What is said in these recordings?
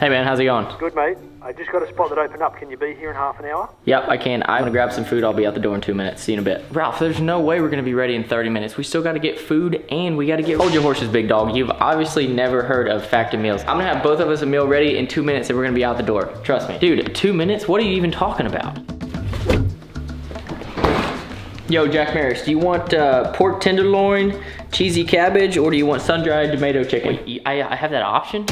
Hey man, how's it going? Good, mate. I just got a spot that opened up. Can you be here in half an hour? Yep, I can. I'm gonna grab some food. I'll be out the door in 2 minutes. See you in a bit. Ralph, there's no way we're gonna be ready in 30 minutes. We still gotta get food and we gotta get... Hold your horses, big dog. You've obviously never heard of Factor meals. I'm gonna have both of us a meal ready in 2 minutes and we're gonna be out the door. Trust me. Dude, 2 minutes? What are you even talking about? Yo, Jack Maris, do you want pork tenderloin, cheesy cabbage, or do you want sun-dried tomato chicken? Wait, I have that option?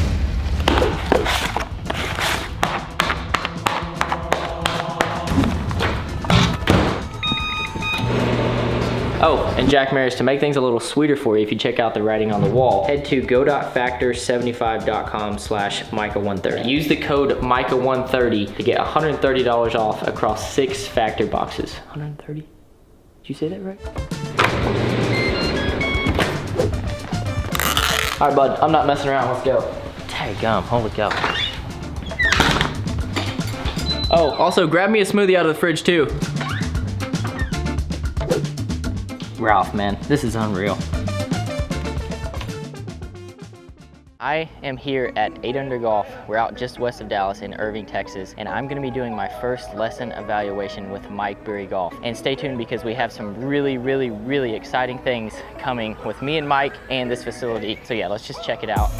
Oh, and Jack Maris, to make things a little sweeter for you, if you check out the writing on the wall, head to go.factor75.com/Micah130. Use the code Micah130 to get $130 off across 6 Factor boxes. 130? Did you say that right? All right, bud, I'm not messing around, let's go. Daggum, holy cow. Oh, also grab me a smoothie out of the fridge too. Ralph, man, this is unreal. I am here at 8 Under Golf. We're out just west of Dallas in Irving, Texas, and I'm gonna be doing my first lesson evaluation with Mike Bury Golf. And stay tuned because we have some really exciting things coming with me and Mike and this facility. So yeah, let's just check it out.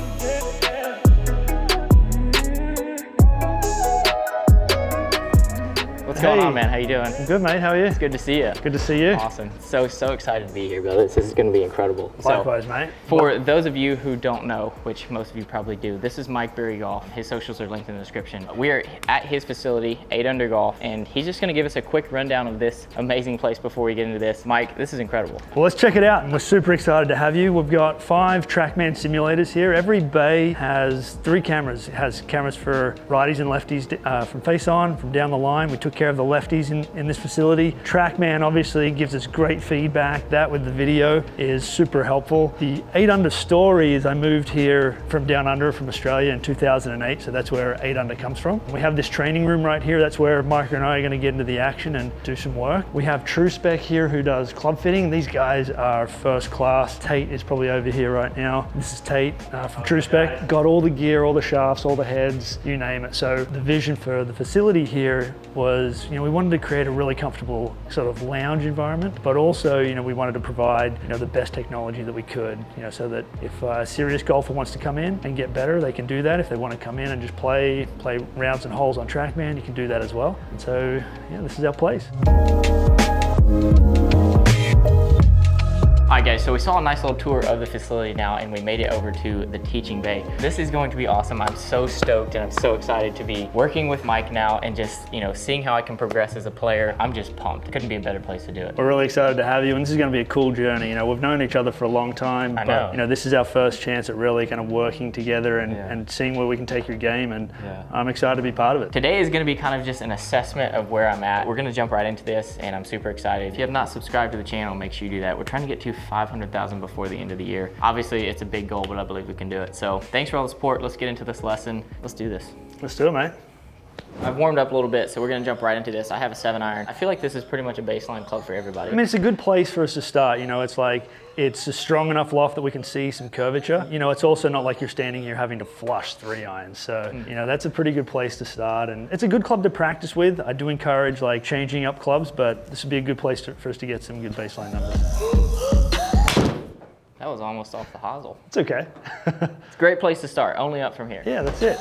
What's going on, man? How you doing? I'm good, mate. How are you? It's good to see you. Good to see you. Awesome. So excited to be here, brother. This is going to be incredible. Likewise, mate. For those of you who don't know, which most of you probably do, this is Mike Bury Golf. His socials are linked in the description. We are at his facility, 8 Under Golf, and he's just going to give us a quick rundown of this amazing place before we get into this. Mike, this is incredible. Well, let's check it out. We're super excited to have you. We've got 5 TrackMan simulators here. Every bay has 3 cameras. It has cameras for righties and lefties from face on, from down the line. We took care of the lefties in this facility. TrackMan obviously gives us great feedback. That with the video is super helpful. The 8 Under story is I moved here from down under from Australia in 2008, so that's where 8 Under comes from. We have this training room right here. That's where Micah and I are going to get into the action and do some work. We have True Spec here who does club fitting. These guys are first class. Tate is probably over here right now. This is Tate from True Spec. Got all the gear, all the shafts, all the heads, you name it. So the vision for the facility here was, we wanted to create a really comfortable sort of lounge environment, but also, we wanted to provide, the best technology that we could, so that if a serious golfer wants to come in and get better, they can do that. If they want to come in and just play rounds and holes on TrackMan, you can do that as well. And so, yeah, this is our place. All right guys, so we saw a nice little tour of the facility now and we made it over to the teaching bay. This is going to be awesome. I'm so stoked and I'm so excited to be working with Mike now and just, seeing how I can progress as a player. I'm just pumped. Couldn't be a better place to do it. We're really excited to have you, and this is going to be a cool journey. We've known each other for a long time, but this is our first chance at really kind of working together and seeing where we can take your game, and I'm excited to be part of it. Today is going to be kind of just an assessment of where I'm at. We're going to jump right into this and I'm super excited. If you have not subscribed to the channel, make sure you do that. We're trying to get to 500,000 before the end of the year. Obviously, it's a big goal, but I believe we can do it. So thanks for all the support. Let's get into this lesson. Let's do this. Let's do it, mate. I've warmed up a little bit, so we're gonna jump right into this. I have a 7-iron. I feel like this is pretty much a baseline club for everybody. I mean, it's a good place for us to start. It's like, it's a strong enough loft that we can see some curvature. It's also not like you're standing here having to flush 3 irons. So, that's a pretty good place to start. And it's a good club to practice with. I do encourage changing up clubs, but this would be a good place for us to get some good baseline numbers. That was almost off the hosel. It's okay. It's a great place to start, only up from here. Yeah, that's it.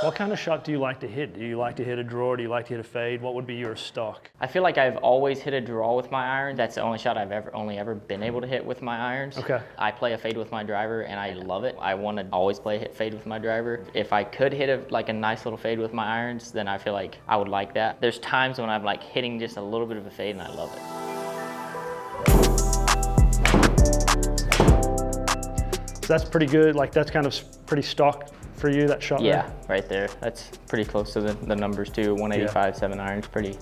What kind of shot do you like to hit? Do you like to hit a draw? Do you like to hit a fade? What would be your stock? I feel like I've always hit a draw with my iron. That's the only shot I've only ever been able to hit with my irons. Okay. I play a fade with my driver and I love it. I want to always play a fade with my driver. If I could hit a nice little fade with my irons, then I feel like I would like that. There's times when I'm hitting just a little bit of a fade and I love it. So that's pretty good. That's kind of pretty stock for you, that shot? Yeah, there? right there. That's pretty close to the numbers too. 185, 7 irons, pretty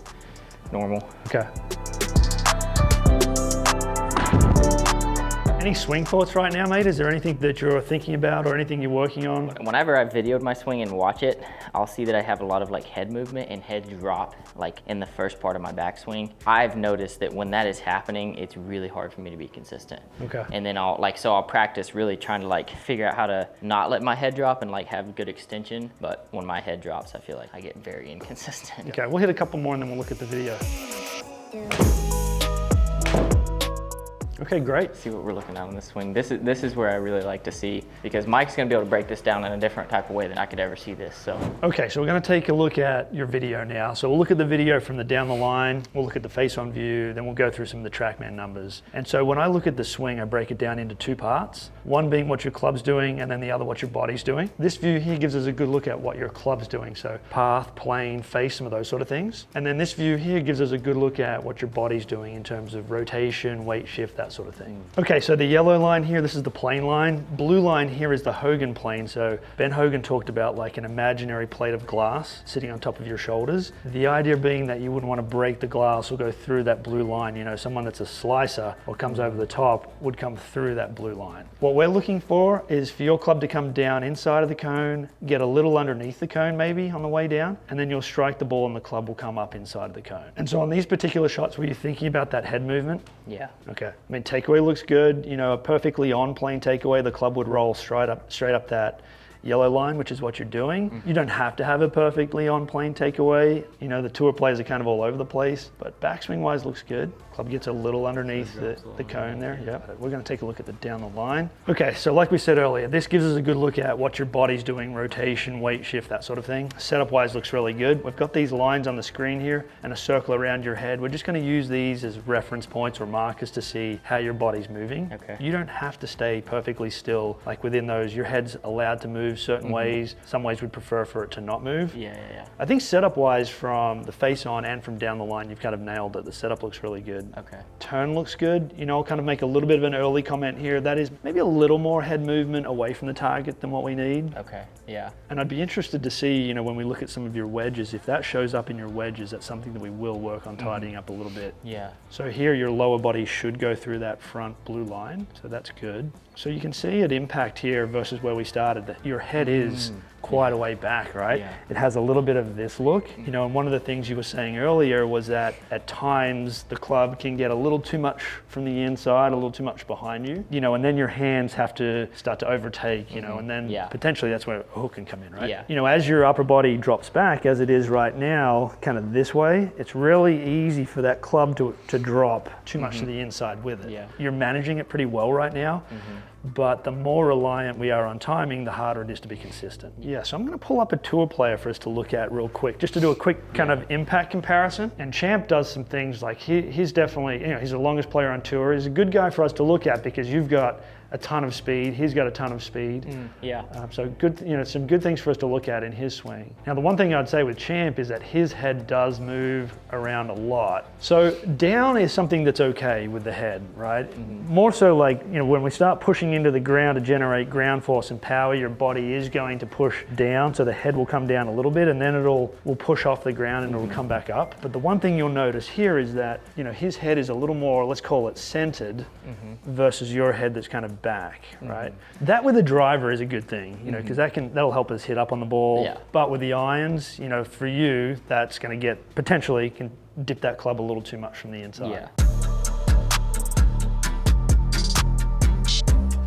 normal. Okay. Any swing thoughts right now, mate? Is there anything that you're thinking about or anything you're working on? Whenever I've videoed my swing and watch it, I'll see that I have a lot of like head movement and head drop like in the first part of my backswing. I've noticed that when that is happening, it's really hard for me to be consistent. Okay. And then I'll practice really trying to like figure out how to not let my head drop and like have good extension. But when my head drops, I feel like I get very inconsistent. Okay, we'll hit a couple more and then we'll look at the video. Okay, great. See what we're looking at on this swing. This is where I really like to see, because Mike's gonna be able to break this down in a different type of way than I could ever see this, so. Okay, so we're gonna take a look at your video now. So we'll look at the video from the down the line, we'll look at the face-on view, then we'll go through some of the TrackMan numbers. And so when I look at the swing, I break it down into two parts. One being what your club's doing, and then the other what your body's doing. This view here gives us a good look at what your club's doing. So path, plane, face, some of those sort of things. And then this view here gives us a good look at what your body's doing in terms of rotation, weight shift, that sort of thing. Okay, so the yellow line here, this is the plane line. Blue line here is the Hogan plane. So Ben Hogan talked about like an imaginary plate of glass sitting on top of your shoulders. The idea being that you wouldn't want to break the glass or go through that blue line. You know, someone that's a slicer or comes over the top would come through that blue line. What we're looking for is for your club to come down inside of the cone, get a little underneath the cone maybe on the way down, and then you'll strike the ball and the club will come up inside of the cone. And so on these particular shots, were you thinking about that head movement? Yeah. Okay. I mean, takeaway looks good. You know, a perfectly on plane takeaway, the club would roll straight up that yellow line, which is what you're doing. You don't have to have a perfectly on plane takeaway. You know, the tour players are kind of all over the place, but backswing wise looks good. Club gets a little underneath the cone there. Yeah. We're going to take a look at the down the line. Okay, so like we said earlier, this gives us a good look at what your body's doing, rotation, weight shift, that sort of thing. Setup wise looks really good. We've got these lines on the screen here and a circle around your head. We're just going to use these as reference points or markers to see how your body's moving. Okay. You don't have to stay perfectly still. Like within those, your head's allowed to move certain ways. Some ways we'd prefer for it to not move. Yeah. I think setup wise from the face on and from down the line, you've kind of nailed it. The setup looks really good. Okay. Turn looks good. You know, I'll kind of make a little bit of an early comment here. That is maybe a little more head movement away from the target than what we need. Okay, yeah. And I'd be interested to see, you know, when we look at some of your wedges, if that shows up in your wedges, that's something that we will work on tidying up a little bit. Yeah. So here your lower body should go through that front blue line, so that's good. So you can see at impact here versus where we started that your head is quite a way back, right? Yeah. It has a little bit of this look, you know, and one of the things you were saying earlier was that at times the club can get a little too much from the inside, a little too much behind you, you know, and then your hands have to start to overtake, you know, and then potentially that's where a hook can come in, right? Yeah. You know, as your upper body drops back, as it is right now, kind of this way, it's really easy for that club to drop too much to the inside with it. Yeah. You're managing it pretty well right now. But the more reliant we are on timing, the harder it is to be consistent. Yeah, so I'm going to pull up a tour player for us to look at real quick, just to do a quick kind of impact comparison. And Champ does some things like he's definitely, you know, he's the longest player on tour. He's a good guy for us to look at because you've got a ton of speed. He's got a ton of speed. So good, you know, some good things for us to look at in his swing. Now, the one thing I'd say with Champ is that his head does move around a lot. So down is something that's okay with the head, right? More so like, you know, when we start pushing into the ground to generate ground force and power, your body is going to push down, so the head will come down a little bit and then will push off the ground and it'll come back up. But the one thing you'll notice here is that, you know, his head is a little more, let's call it centered versus your head that's kind of back, right? That with a driver is a good thing, you know, because that'll help us hit up on the ball. Yeah. But with the irons, you know, for you, that's going to get potentially can dip that club a little too much from the inside. Yeah.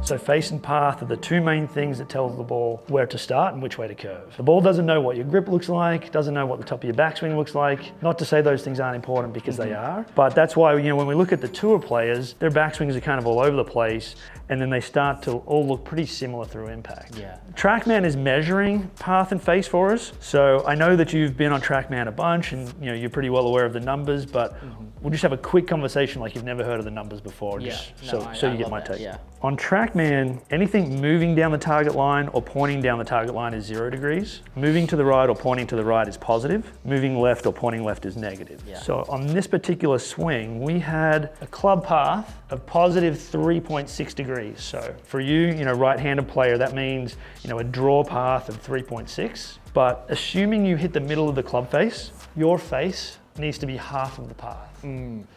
So face and path are the two main things that tells the ball where to start and which way to curve. The ball doesn't know what your grip looks like, doesn't know what the top of your backswing looks like. Not to say those things aren't important because they are, but that's why, you know, when we look at the tour players, their backswings are kind of all over the place and then they start to all look pretty similar through impact. Yeah. TrackMan is measuring path and face for us. So I know that you've been on TrackMan a bunch and, you know, you're pretty well aware of the numbers, but we'll just have a quick conversation like you've never heard of the numbers before, just so you get my take. Yeah. On TrackMan, anything moving down the target line or pointing down the target line is 0 degrees. Moving to the right or pointing to the right is positive. Moving left or pointing left is negative. Yeah. So on this particular swing, we had a club path of positive 3.6 degrees. So for you, you know, right-handed player, that means, you know, a draw path of 3.6. But assuming you hit the middle of the club face, your face needs to be half of the path.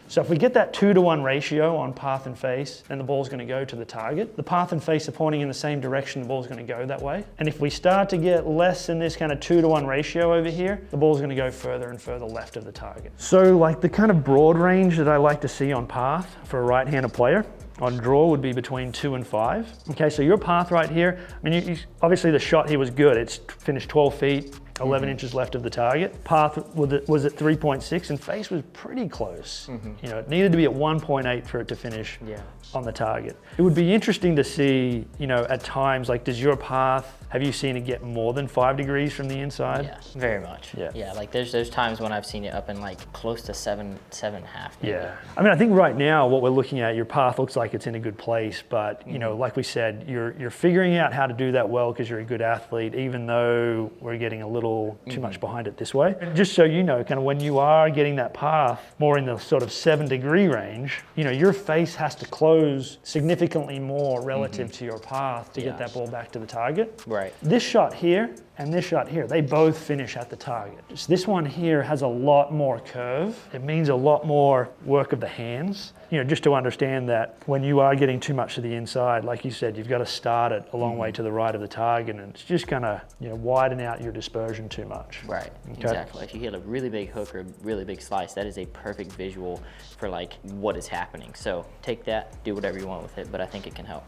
So if we get that 2-to-1 ratio on path and face, then the ball's going to go to the target. The path and face are pointing in the same direction, the ball's going to go that way. And if we start to get less than this kind of 2-to-1 ratio over here, the ball's going to go further and further left of the target. So like the kind of broad range that I like to see on path for a right-handed player on draw would be between 2 and 5. Okay, so your path right here, I mean, obviously the shot here was good. It's finished 12 feet, 11 inches left of the target. Path was at 3.6 and face was pretty close. You know, it needed to be at 1.8 for it to finish on the target. It would be interesting to see, you know, at times, like does your path, have you seen it get more than 5 degrees from the inside? Yeah, very much. Yeah, like there's times when I've seen it up in like close to 7.5. Yeah, I mean, I think right now what we're looking at, your path looks like it's in a good place, but you know, like we said, you're figuring out how to do that well because you're a good athlete, even though we're getting a little too much behind it this way. And just so you know, kind of when you are getting that path more in the sort of 7-degree range, you know, your face has to close significantly more relative to your path to get that ball back to the target. Right. This shot here and this shot here, they both finish at the target. Just this one here has a lot more curve. It means a lot more work of the hands. You know, just to understand that when you are getting too much to the inside, like you said, you've got to start it a long way to the right of the target, and it's just gonna, you know, widen out your dispersion too much. Right, exactly. If you hit a really big hook or a really big slice, that is a perfect visual for like what is happening. So take that, do whatever you want with it, but I think it can help.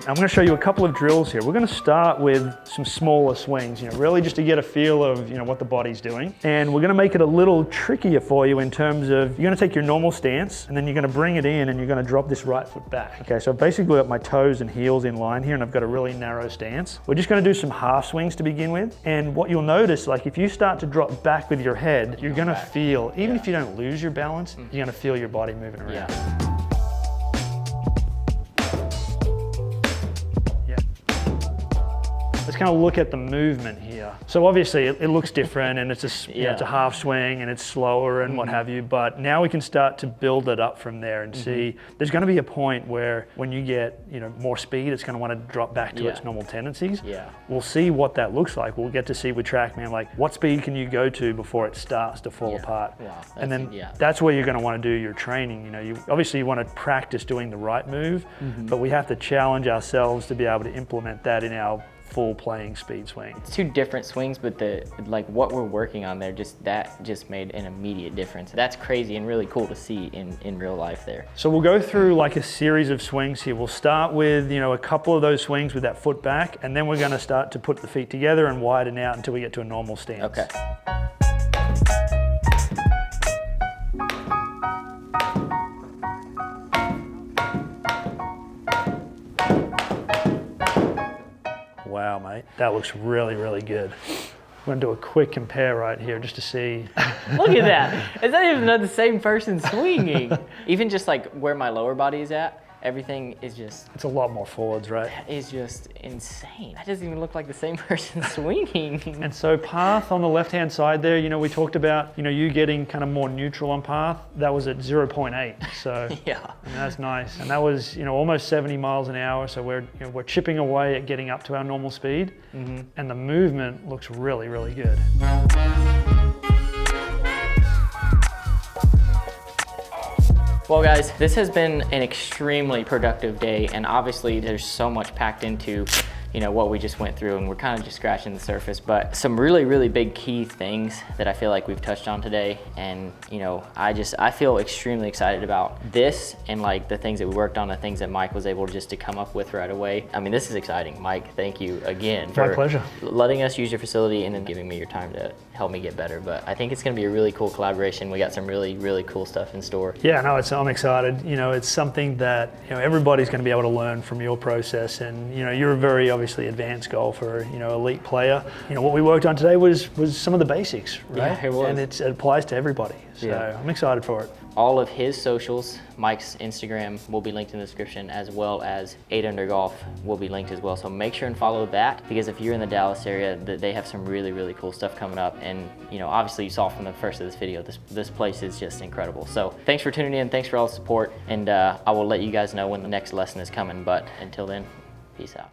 I'm going to show you a couple of drills here. We're going to start with some smaller swings, you know, really just to get a feel of, you know, what the body's doing. And we're going to make it a little trickier for you in terms of, you're going to take your normal stance and then you're going to bring it in and you're going to drop this right foot back. Okay, so I've basically got my toes and heels in line here and I've got a really narrow stance. We're just going to do some half swings to begin with. And what you'll notice, like if you start to drop back with your head, you're going to feel, even if you don't lose your balance, you're going to feel your body moving around. Let's kind of look at the movement here. So obviously it looks different and it's a, you know, it's a half swing and it's slower and what have you, but now we can start to build it up from there and see there's going to be a point where when you get, you know, more speed, it's going to want to drop back to its normal tendencies. We'll see what that looks like. We'll get to see with TrackMan, like what speed can you go to before it starts to fall apart. And then that's where you're going to want to do your training. You know, you obviously you want to practice doing the right move, but we have to challenge ourselves to be able to implement that in our full playing speed swing. It's two different swings, but the like what we're working on there, just made an immediate difference. That's crazy and really cool to see in real life there. So we'll go through like a series of swings here. We'll start with, you know, a couple of those swings with that foot back, and then we're going to start to put the feet together and widen out until we get to a normal stance. Okay. Wow, mate, that looks really, really good. We're gonna do a quick compare right here just to see. Look at that. It's not even the same person swinging. Even just like where my lower body is at, everything is just... It's a lot more forwards, right? That is just insane. That doesn't even look like the same person swinging. And so path on the left-hand side there, you know, we talked about, you know, you getting kind of more neutral on path. That was at 0.8, so yeah, and that's nice. And that was, you know, almost 70 miles an hour, so we're, you know, we're chipping away at getting up to our normal speed, and the movement looks really, really good. Well guys, this has been an extremely productive day, and obviously there's so much packed into, you know, what we just went through, and we're kind of just scratching the surface, but some really, really big key things that I feel like we've touched on today. And you know, I feel extremely excited about this and like the things that we worked on, the things that Mike was able just to come up with right away. I mean, this is exciting. Mike, thank you again for my pleasure. Letting us use your facility and then giving me your time to help me get better. But I think it's gonna be a really cool collaboration. We got some really, really cool stuff in store. Yeah, no, I'm excited. You know, it's something that, you know, everybody's gonna be able to learn from your process, and you know, you're a very obviously advanced golfer, you know, elite player. You know, what we worked on today was some of the basics, right? Yeah, it was. And it applies to everybody. So I'm excited for it. All of his socials, Mike's Instagram will be linked in the description, as well as 8 Under Golf will be linked as well. So make sure and follow that, because if you're in the Dallas area, they have some really, really cool stuff coming up. And you know, obviously you saw from the first of this video, this place is just incredible. So thanks for tuning in, thanks for all the support, and I will let you guys know when the next lesson is coming. But until then, peace out.